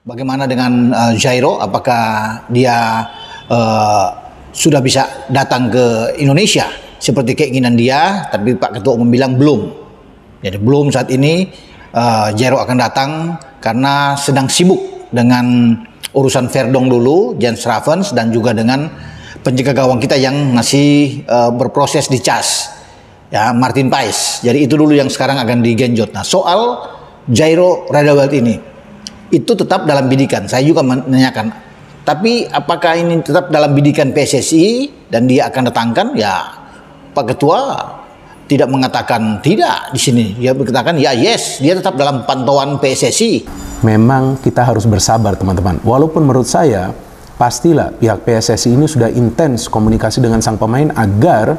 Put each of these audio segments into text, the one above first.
Bagaimana dengan Jairo? Apakah dia sudah bisa datang ke Indonesia seperti keinginan dia? Tapi Pak Ketua Umum bilang belum. Jadi belum saat ini. Jairo akan datang karena sedang sibuk dengan urusan Verdong dulu, Jens Ravens, dan juga dengan penjaga gawang kita yang masih berproses di CAS, ya, Martin Paes. Jadi itu dulu yang sekarang akan digenjot. Nah, soal Jairo Radewald ini, itu tetap dalam bidikan. Saya juga menanyakan, tapi apakah ini tetap dalam bidikan PSSI dan dia akan datangkan? Ya, Pak Ketua tidak mengatakan tidak di sini. Dia berkatakan ya yes, dia tetap dalam pantauan PSSI. Memang kita harus bersabar teman-teman. Walaupun menurut saya pastilah pihak PSSI ini sudah intens komunikasi dengan sang pemain agar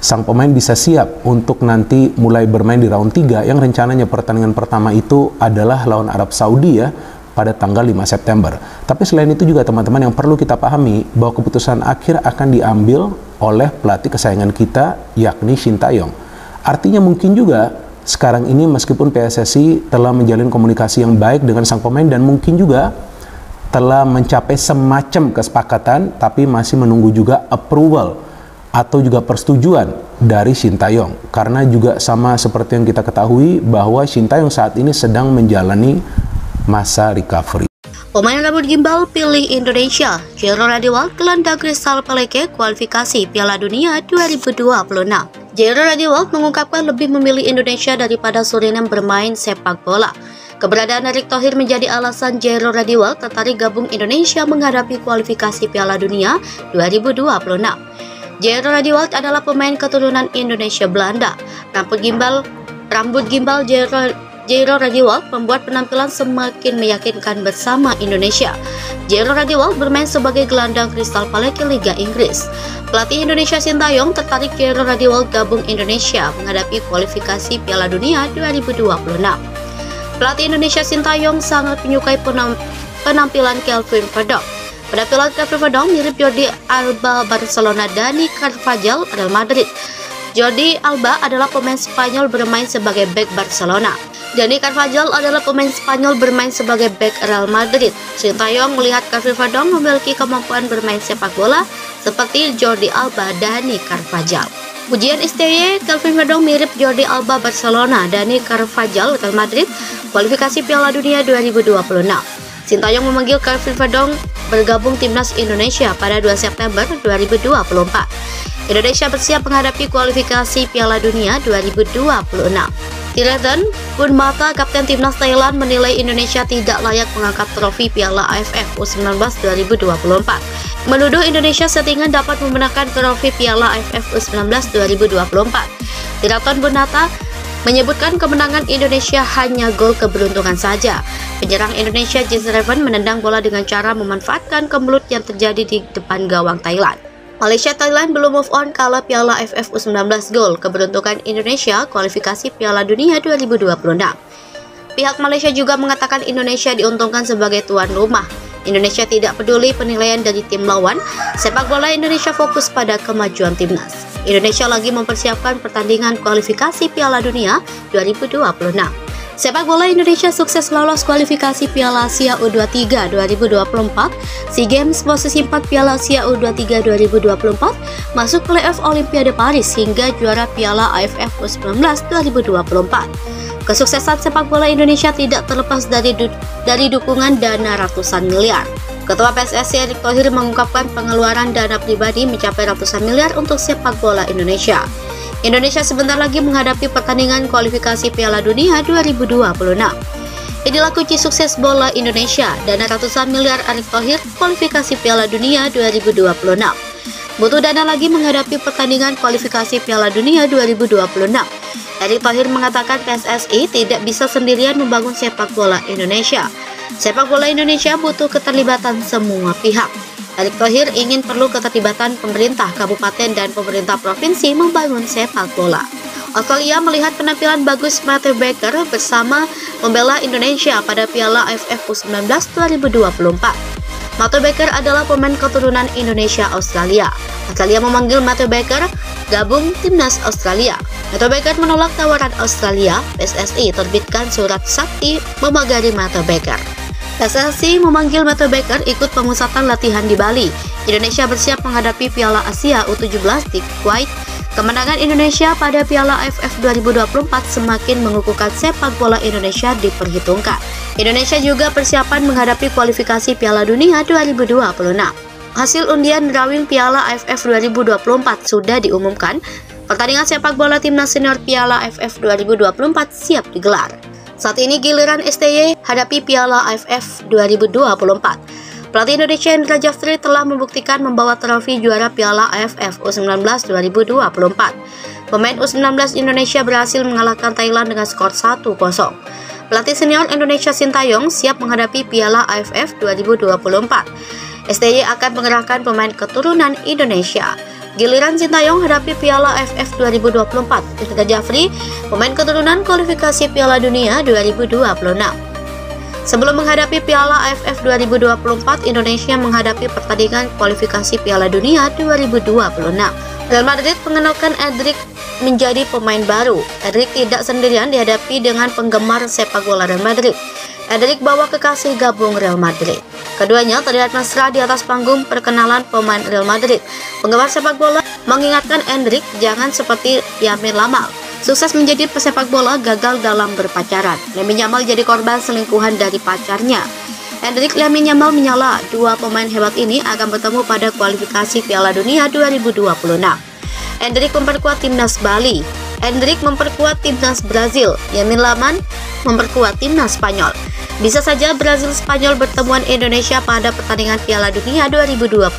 sang pemain bisa siap untuk nanti mulai bermain di round 3 yang rencananya pertandingan pertama itu adalah lawan Arab Saudi ya pada tanggal 5 September. Tapi selain itu juga teman-teman yang perlu kita pahami bahwa keputusan akhir akan diambil oleh pelatih kesayangan kita yakni Shin Tae-yong. Artinya mungkin juga sekarang ini meskipun PSSI telah menjalin komunikasi yang baik dengan sang pemain dan mungkin juga telah mencapai semacam kesepakatan, tapi masih menunggu juga approval atau juga persetujuan dari Shin Tae-yong. Karena juga sama seperti yang kita ketahui bahwa Shin Tae-yong saat ini sedang menjalani masa recovery. Pemain rambut gimbal pilih Indonesia, Jairo Radewald gelandang Crystal Palace kualifikasi Piala Dunia 2026. Jairo Radewald mengungkapkan lebih memilih Indonesia daripada Suriname bermain sepak bola. Keberadaan Erick Thohir menjadi alasan Jairo Radewald tertarik gabung Indonesia menghadapi kualifikasi Piala Dunia 2026. Jairo Radewald adalah pemain keturunan Indonesia Belanda. Rambut gimbal Jairo Radewald membuat penampilan semakin meyakinkan bersama Indonesia. Jairo Radewald bermain sebagai gelandang Crystal Palace Liga Inggris. Pelatih Indonesia Shin Tae-yong tertarik Jairo Radewald gabung Indonesia menghadapi kualifikasi Piala Dunia 2026. Pelatih Indonesia Shin Tae-yong sangat menyukai penampilan Kelvin Verdong. Penampilan Kelvin Verdong mirip Jordi Alba Barcelona, Dani Carvajal Real Madrid. Jordi Alba adalah pemain Spanyol bermain sebagai bek Barcelona. Dani Carvajal adalah pemain Spanyol bermain sebagai bek Real Madrid. Shin Tae-yong melihat Kelvin Verdong memiliki kemampuan bermain sepak bola seperti Jordi Alba, Dani Carvajal. Ujian STY, Kelvin Verdong mirip Jordi Alba Barcelona, Dani Carvajal Real Madrid, kualifikasi Piala Dunia 2026. Shin Tae-yong memanggil Kelvin Verdong bergabung timnas Indonesia pada 2 September 2024. Indonesia bersiap menghadapi kualifikasi Piala Dunia 2026. Tiraton Bunmata, kapten timnas Thailand, menilai Indonesia tidak layak mengangkat trofi Piala AFF U19 2024. Menuduh Indonesia settingan dapat memenangkan trofi Piala AFF U19 2024. Tiraton Bunmata menyebutkan kemenangan Indonesia hanya gol keberuntungan saja. Penyerang Indonesia Jens Ravens menendang bola dengan cara memanfaatkan kemelut yang terjadi di depan gawang Thailand. Malaysia Thailand belum move on kalah Piala AFF U19 gol keberuntungan Indonesia kualifikasi Piala Dunia 2026. Pihak Malaysia juga mengatakan Indonesia diuntungkan sebagai tuan rumah. Indonesia tidak peduli penilaian dari tim lawan. Sepak bola Indonesia fokus pada kemajuan timnas. Indonesia lagi mempersiapkan pertandingan kualifikasi Piala Dunia 2026. Sepak bola Indonesia sukses lolos kualifikasi Piala Asia U23 2024, SEA Games posisi 4 Piala Asia U23 2024, masuk playoff Olimpiade Paris hingga juara Piala AFF U19 2024. Kesuksesan sepak bola Indonesia tidak terlepas dari dukungan dana ratusan miliar. Ketua PSSI Erick Thohir mengungkapkan pengeluaran dana pribadi mencapai ratusan miliar untuk sepak bola Indonesia. Indonesia sebentar lagi menghadapi pertandingan kualifikasi Piala Dunia 2026. Inilah kunci sukses bola Indonesia, dana ratusan miliar Erick Thohir, kualifikasi Piala Dunia 2026. Butuh dana lagi menghadapi pertandingan kualifikasi Piala Dunia 2026. Erick Thohir mengatakan PSSI tidak bisa sendirian membangun sepak bola Indonesia. Sepak bola Indonesia butuh keterlibatan semua pihak. Erick Thohir ingin perlu keterlibatan pemerintah kabupaten dan pemerintah provinsi membangun sepak bola. Australia melihat penampilan bagus Matthew Baker bersama membela Indonesia pada Piala AFF U19 2024. Matthew Baker adalah pemain keturunan Indonesia Australia. Australia memanggil Matthew Baker gabung timnas Australia. Matthew Baker menolak tawaran Australia. PSSI terbitkan surat sakti memagari Matthew Baker. PSSI memanggil Matt Baker ikut pemusatan latihan di Bali. Indonesia bersiap menghadapi Piala Asia U17 di Kuwait. Kemenangan Indonesia pada Piala AFF 2024 semakin mengukuhkan sepak bola Indonesia diperhitungkan. Indonesia juga persiapan menghadapi kualifikasi Piala Dunia 2026. Hasil undian drawing Piala AFF 2024 sudah diumumkan. Pertandingan sepak bola timnas senior Piala AFF 2024 siap digelar. Saat ini giliran STY hadapi Piala AFF 2024. Pelatih Indonesia Indra Jafri telah membuktikan membawa trofi juara Piala AFF U19 2024. Pemain U19 Indonesia berhasil mengalahkan Thailand dengan skor 1-0. Pelatih senior Indonesia Sintayong siap menghadapi Piala AFF 2024. STY akan mengerahkan pemain keturunan Indonesia. Giliran Sintayong hadapi Piala AFF 2024. Indra Jafri, pemain keturunan kualifikasi Piala Dunia 2026. Sebelum menghadapi Piala AFF 2024, Indonesia menghadapi pertandingan kualifikasi Piala Dunia 2026. Real Madrid mengenalkan Endrick menjadi pemain baru. Endrick tidak sendirian dihadapi dengan penggemar sepak bola Real Madrid. Endrick bawa kekasih gabung Real Madrid. Keduanya terlihat mesra di atas panggung perkenalan pemain Real Madrid. Penggemar sepak bola mengingatkan Endrick jangan seperti Lamine Yamal. Sukses menjadi pesepak bola gagal dalam berpacaran. Lamine Yamal jadi korban selingkuhan dari pacarnya. Endrick Lamine Yamal menyala dua pemain hebat ini akan bertemu pada kualifikasi Piala Dunia 2026. Endrick memperkuat timnas Bali. Endrick memperkuat timnas Brazil. Lamine Yamal memperkuat timnas Spanyol. Bisa saja Brazil-Spanyol bertemuan Indonesia pada pertandingan Piala Dunia 2026.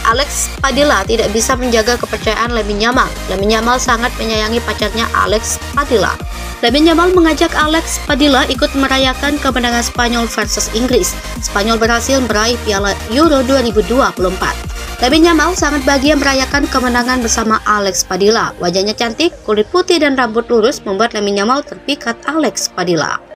Alex Padilla tidak bisa menjaga kepercayaan Lamine Yamal. Lamine Yamal sangat menyayangi pacarnya Alex Padilla. Lamine Yamal mengajak Alex Padilla ikut merayakan kemenangan Spanyol versus Inggris. Spanyol berhasil meraih Piala Euro 2024. Lamine Yamal sangat bahagia merayakan kemenangan bersama Alex Padilla. Wajahnya cantik, kulit putih dan rambut lurus membuat Lamine Yamal terpikat Alex Padilla.